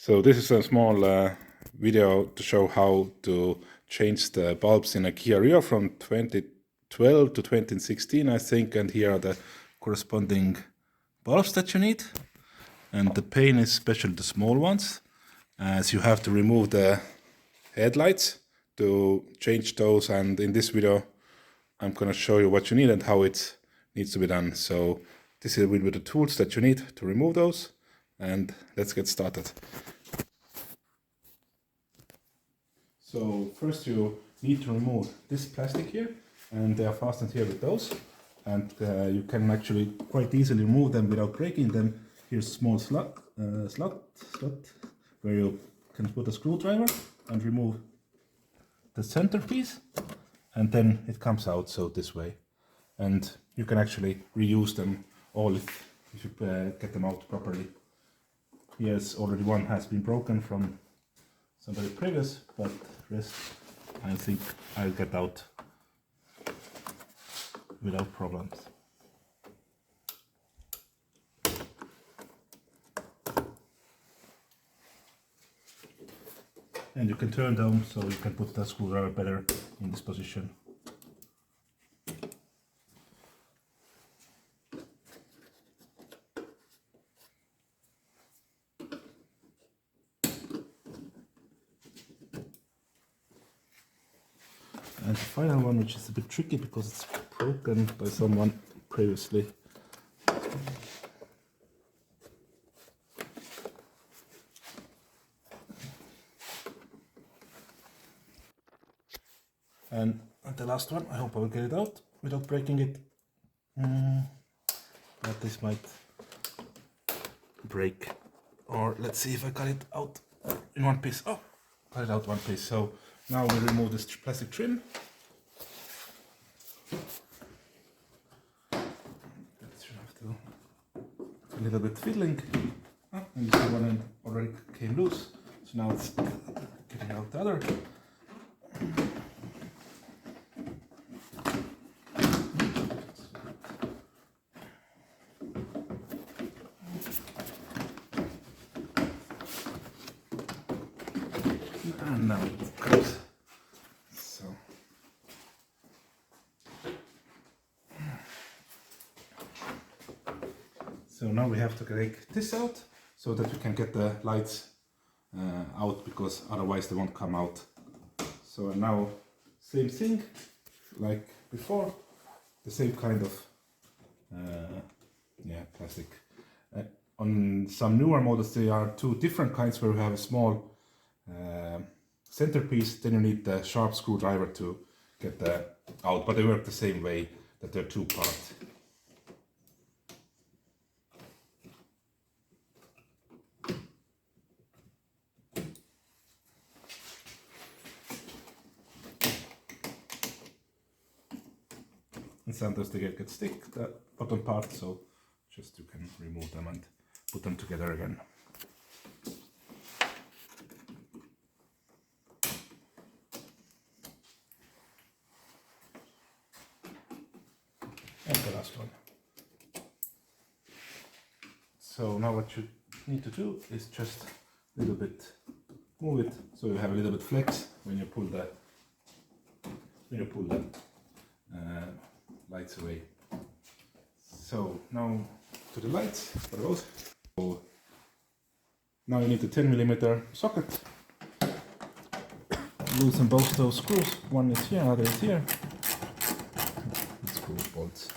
So this is a small video to show how to change the bulbs in a Kia Rio from 2012 to 2016, I think, and here are the corresponding bulbs that you need. And the pain is especially the small ones, as you have to remove the headlights to change those, and in this video I'm gonna show you what you need and how it needs to be done. So this will be the tools that you need to remove those, and let's get started. So first you need to remove this plastic here, and they are fastened here with those, and you can actually quite easily remove them without breaking them. Here's a small slot where you can put a screwdriver and remove the centerpiece, and then it comes out so this way, and you can actually reuse them all if you get them out properly. Yes, already one has been broken from somebody previous, but rest I think I'll get out without problems. And you can turn them so you can put the screwdriver better in this position. And the final one, which is a bit tricky because it's broken by someone previously. And the last one, I hope I will get it out without breaking it. But this might break. Or let's see if I got it out in one piece. Oh, got it out one piece. So now we remove this plastic trim. That should have to a little bit fiddling. Oh, and you see one end already came loose. So now it's getting out the other. And now it comes. So now we have to take this out so that we can get the lights out, because otherwise they won't come out. So now same thing like before, the same kind of plastic. On some newer models there are two different kinds where we have a small centerpiece, then you need the sharp screwdriver to get the out, but they work the same way, that they're two parts. And sometimes they get stick, the bottom part, so just you can remove them and put them together again. And the last one. So now what you need to do is just a little bit move it so you have a little bit flex when you pull the lights away. So now to the lights for those. So now you need the 10mm socket. Loosen both those screws. One is here, another is here. Screw bolts.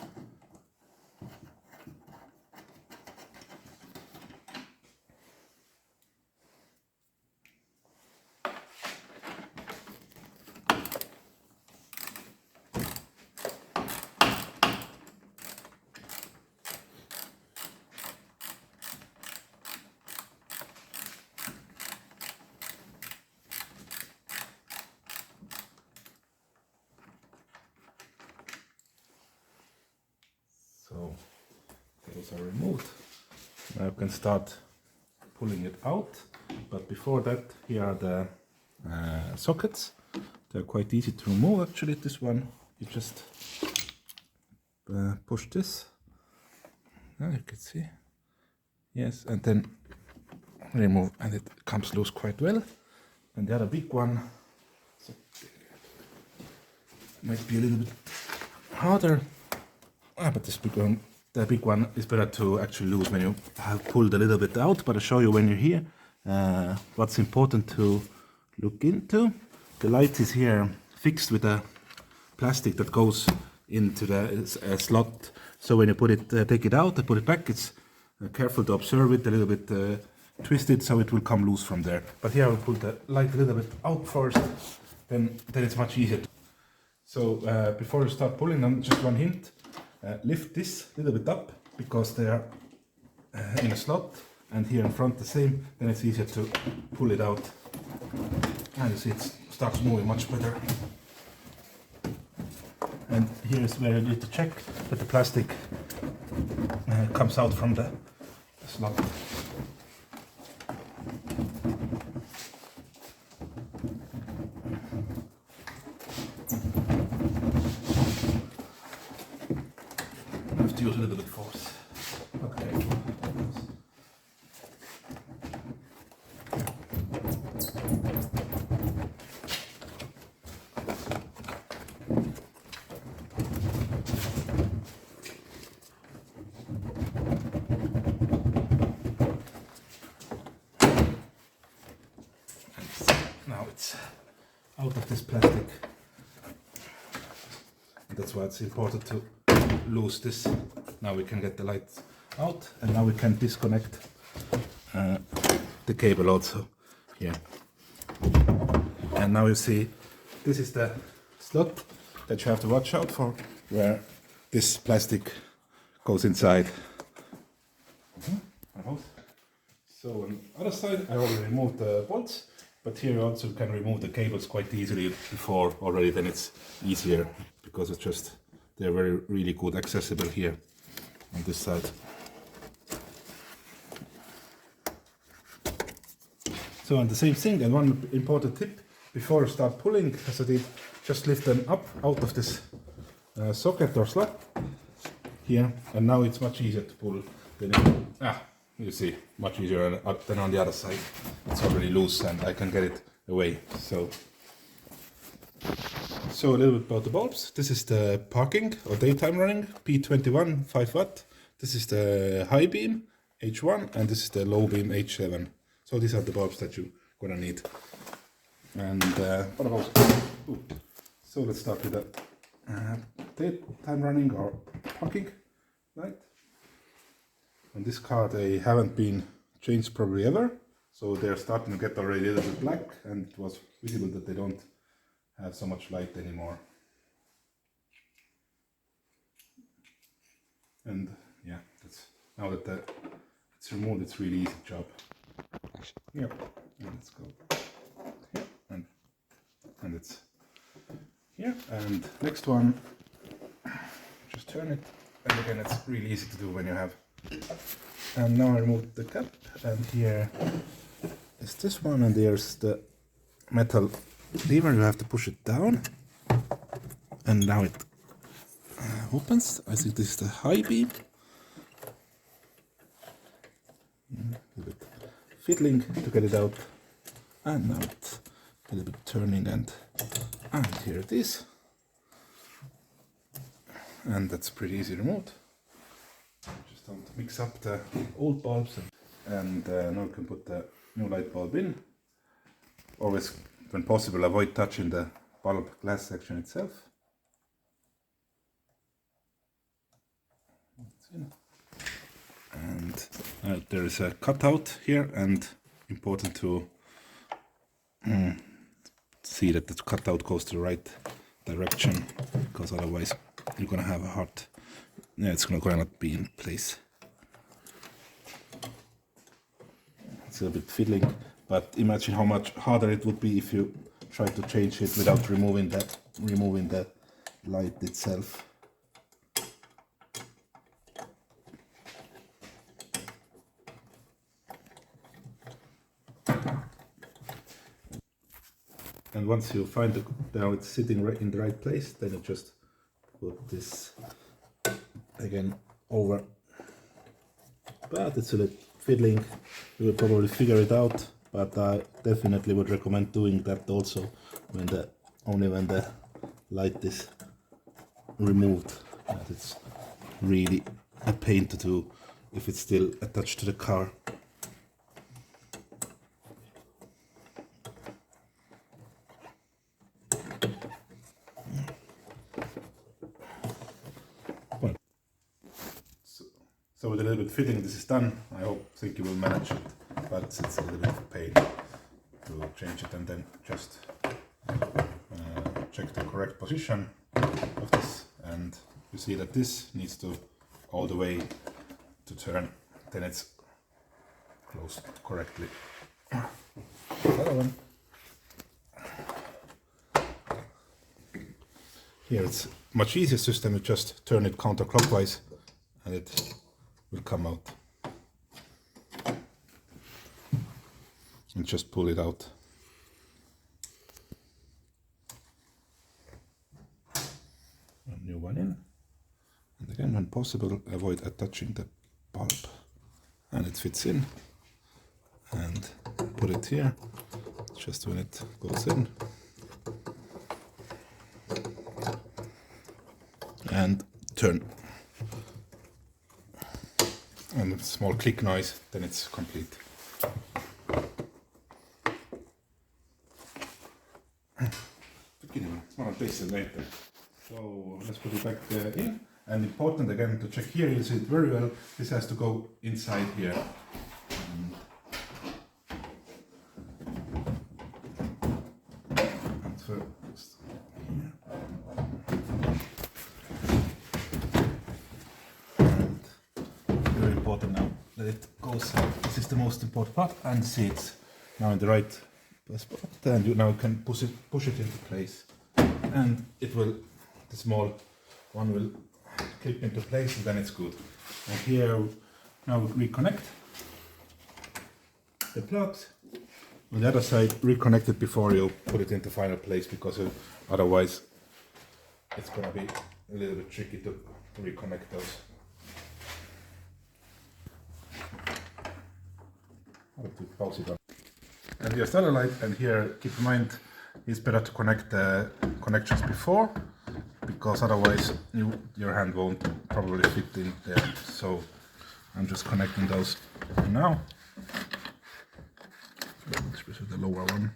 So those are removed. Now you can start pulling it out, but before that, here are the sockets. They're quite easy to remove actually. This one, you just push this, you can see, yes, and then remove, and it comes loose quite well. And the other big one, so might be a little bit harder, but this big one, the big one is better to actually lose when you have pulled a little bit out. But I'll show you when you're here what's important to look into. The light is here fixed with a plastic that goes into the slot. So when you put it, take it out and put it back, it's careful to observe it, a little bit twisted, so it will come loose from there. But here I will put the light a little bit out first, then it's much easier. So before you start pulling, just one hint, lift this a little bit up, because they are in a slot, and here in front the same, then it's easier to pull it out. And you see it starts moving much better. And here is where you need to check that the plastic comes out from the slot. I have to use a little bit of force. Okay. Now it's out of this plastic. That's why it's important to lose this. Now we can get the light out, and now we can disconnect the cable also here. And now you see this is the slot that you have to watch out for, where this plastic goes inside. So on the other side I already removed the bolts, but here you also can remove the cables quite easily before already, then it's easier, because it's just, they're really good accessible here on this side. So and the same thing, and one important tip before you start pulling, as I did, just lift them up out of this socket or slot here, and now it's much easier to pull than you see, much easier than on the other side. It's already loose and I can get it away. So a little bit about the bulbs. This is the parking or daytime running P21 5 watt. This is the high beam H1, and this is the low beam H7. So these are the bulbs that you're gonna need. And what about? So let's start with the daytime running or parking light. On this car they haven't been changed probably ever, so they're starting to get already a little bit black, and it was visible that they don't have so much light anymore. And yeah, that's, now that it's removed, it's really easy job. Yeah, and let's go here, and it's here. And next one, just turn it, and again it's really easy to do when you have. And now I remove the cap, and here is this one, and there's the metal lever. You have to push it down, and now it opens. I think this is the high beam. A little bit fiddling to get it out, and now it's a little bit turning, and here it is. And that's pretty easy removed. Just don't mix up the old bulbs, and now we can put the new light bulb in. Always, when possible, avoid touching the bulb glass section itself. And there is a cutout here, and important to see that the cutout goes to the right direction, because otherwise you're gonna have a hard, it's gonna not be in place. It's a bit fiddling, but imagine how much harder it would be if you try to change it without removing the light itself. And once you find now it's sitting right in the right place, then you just put this again over. But it's a fiddling, you will probably figure it out, but I definitely would recommend doing that also only when the light is removed, as it's really a pain to do if it's still attached to the car. Well, so with a little bit fitting this is done. I think you will manage it, but it's a little bit of a pain to change it, and then just check the correct position of this, and you see that this needs to all the way to turn, then it's closed correctly. The other one. Here it's much easier system, you just turn it counterclockwise and it will come out. And just pull it out. A new one in. And again, when possible, avoid attaching the bulb. And it fits in. And put it here, just when it goes in. And turn. And a small click noise, then it's complete. So let's put it back in. And important again to check here, you see it very well, this has to go inside here. And first here. And very important now that it goes out. This is the most important part, and see it's now in the right spot. And you now can push it into place. And it will, the small one will clip into place, and then it's good. And here now we reconnect the plugs. On the other side, reconnect it before you put it into final place, because otherwise it's going to be a little bit tricky to reconnect those. I'll have to pause it on. And here's the other light, and here keep in mind it's better to connect the connections before, because otherwise your hand won't probably fit in there. So I'm just connecting those now, especially the lower one.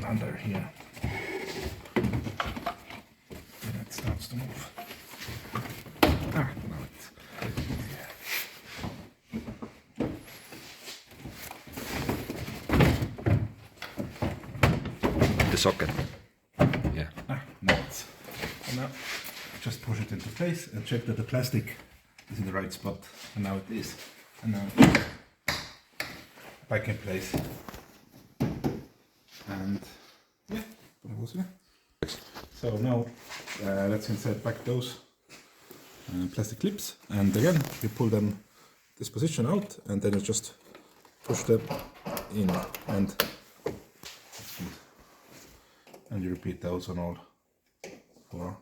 Under here, and it starts to move. Now it's here. The socket. Yeah. Now it's. And now just push it into place and check that the plastic is in the right spot. And now it is. And now it's back in place. And yeah, so now let's insert back those plastic clips, and again you pull them this position out, and then you just push them in, and you repeat those on all four.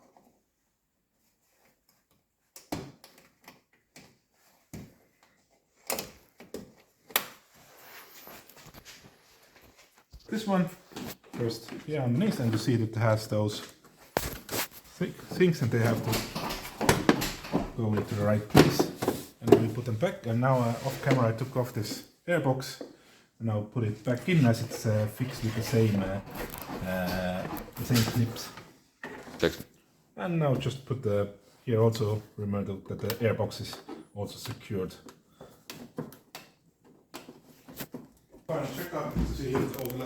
This one first here underneath, and you see that it has those things, and they have to go into the right place. And then we put them back, and now off camera I took off this airbox and now put it back in, as it's fixed with the same clips. And now just put the here also remember that the airbox is also secured. Check out to see if it's overlapped.